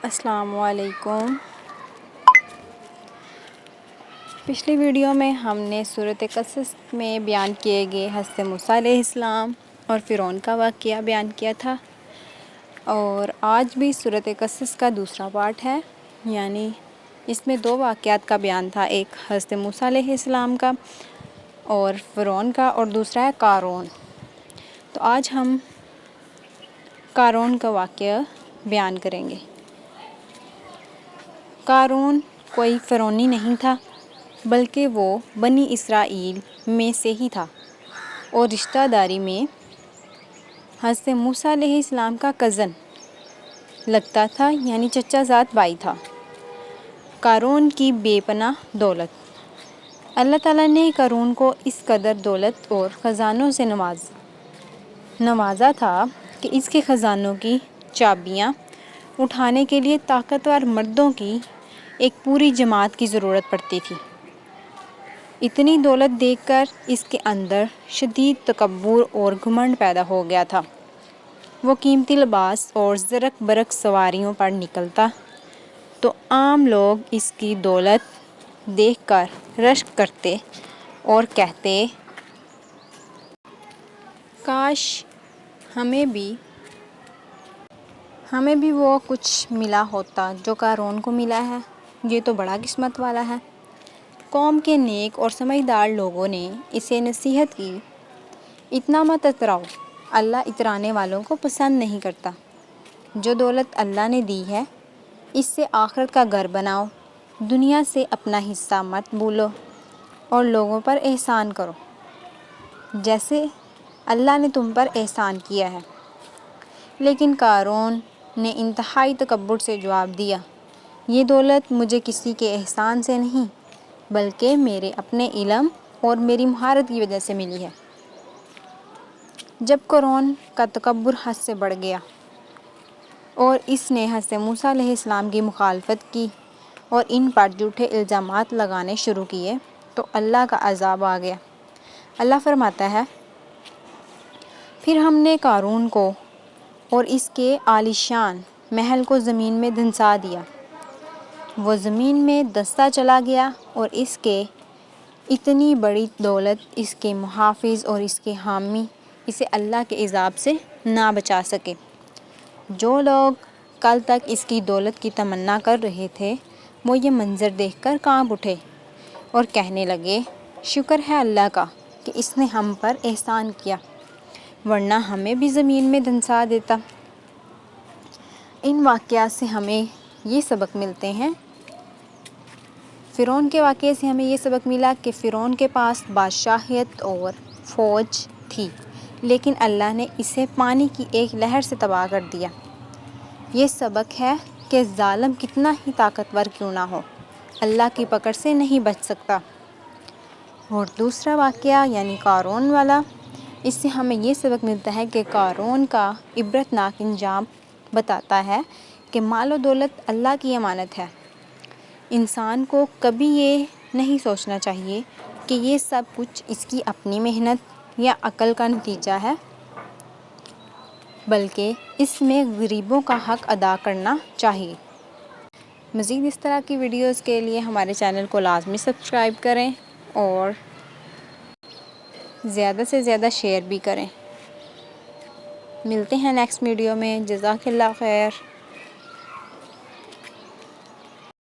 السلام علیکم۔ پچھلی ویڈیو میں ہم نے سورۃ قصص میں بیان کیے گئے حضرت موسیٰ علیہ السلام اور فرعون کا واقعہ بیان کیا تھا، اور آج بھی سورۃ قصص کا دوسرا پارٹ ہے، یعنی اس میں دو واقعات کا بیان تھا، ایک حضرت موسیٰ علیہ السلام کا اور فرعون کا، اور دوسرا ہے قارون۔ تو آج ہم قارون کا واقعہ بیان کریں گے۔ قارون کوئی فرعونی نہیں تھا، بلکہ وہ بنی اسرائیل میں سے ہی تھا، اور رشتہ داری میں حضرت موسیٰ علیہ السلام کا کزن لگتا تھا، یعنی چچا زاد بھائی تھا۔ قارون کی بے پناہ دولت۔ اللہ تعالیٰ نے قارون کو اس قدر دولت اور خزانوں سے نوازا تھا کہ اس کے خزانوں کی چابیاں اٹھانے کے لیے طاقتور مردوں کی ایک پوری جماعت کی ضرورت پڑتی تھی۔ اتنی دولت دیکھ کر اس کے اندر شدید تکبر اور گھمنڈ پیدا ہو گیا تھا۔ وہ قیمتی لباس اور زرق برق سواریوں پر نکلتا تو عام لوگ اس کی دولت دیکھ کر رشک کرتے اور کہتے، کاش ہمیں بھی وہ کچھ ملا ہوتا جو قارون کو ملا ہے، یہ تو بڑا قسمت والا ہے۔ قوم کے نیک اور سمجھدار لوگوں نے اسے نصیحت کی، اتنا مت اتراؤ، اللہ اترانے والوں کو پسند نہیں کرتا۔ جو دولت اللہ نے دی ہے، اس سے آخرت کا گھر بناؤ، دنیا سے اپنا حصہ مت بھولو، اور لوگوں پر احسان کرو جیسے اللہ نے تم پر احسان کیا ہے۔ لیکن قارون نے انتہائی تکبر سے جواب دیا، یہ دولت مجھے کسی کے احسان سے نہیں، بلکہ میرے اپنے علم اور میری مہارت کی وجہ سے ملی ہے۔ جب قارون کا تکبر حد سے بڑھ گیا اور اس نے حضرت موسیٰ علیہ السلام کی مخالفت کی اور ان پر جھوٹے الزامات لگانے شروع کیے تو اللہ کا عذاب آ گیا۔ اللہ فرماتا ہے، پھر ہم نے قارون کو اور اس کے عالی شان محل کو زمین میں دھنسا دیا، وہ زمین میں دھنستا چلا گیا، اور اس کے اتنی بڑی دولت، اس کے محافظ اور اس کے حامی اسے اللہ کے عذاب سے نہ بچا سکے۔ جو لوگ کل تک اس کی دولت کی تمنا کر رہے تھے، وہ یہ منظر دیکھ کر کانپ اٹھے اور کہنے لگے، شکر ہے اللہ کا کہ اس نے ہم پر احسان کیا، ورنہ ہمیں بھی زمین میں دھنسا دیتا۔ ان واقعات سے ہمیں یہ سبق ملتے ہیں، فرعون کے واقعے سے ہمیں یہ سبق ملا کہ فرعون کے پاس بادشاہیت اور فوج تھی، لیکن اللہ نے اسے پانی کی ایک لہر سے تباہ کر دیا۔ یہ سبق ہے کہ ظالم کتنا ہی طاقتور کیوں نہ ہو، اللہ کی پکڑ سے نہیں بچ سکتا۔ اور دوسرا واقعہ یعنی قارون والا، اس سے ہمیں یہ سبق ملتا ہے کہ قارون کا عبرتناک انجام بتاتا ہے کہ مال و دولت اللہ کی امانت ہے۔ انسان کو کبھی یہ نہیں سوچنا چاہیے کہ یہ سب کچھ اس کی اپنی محنت یا عقل کا نتیجہ ہے، بلکہ اس میں غریبوں کا حق ادا کرنا چاہیے۔ مزید اس طرح کی ویڈیوز کے لیے ہمارے چینل کو لازمی سبسکرائب کریں اور زیادہ سے زیادہ شیئر بھی کریں۔ ملتے ہیں نیکسٹ ویڈیو میں، جزاک اللہ خیر۔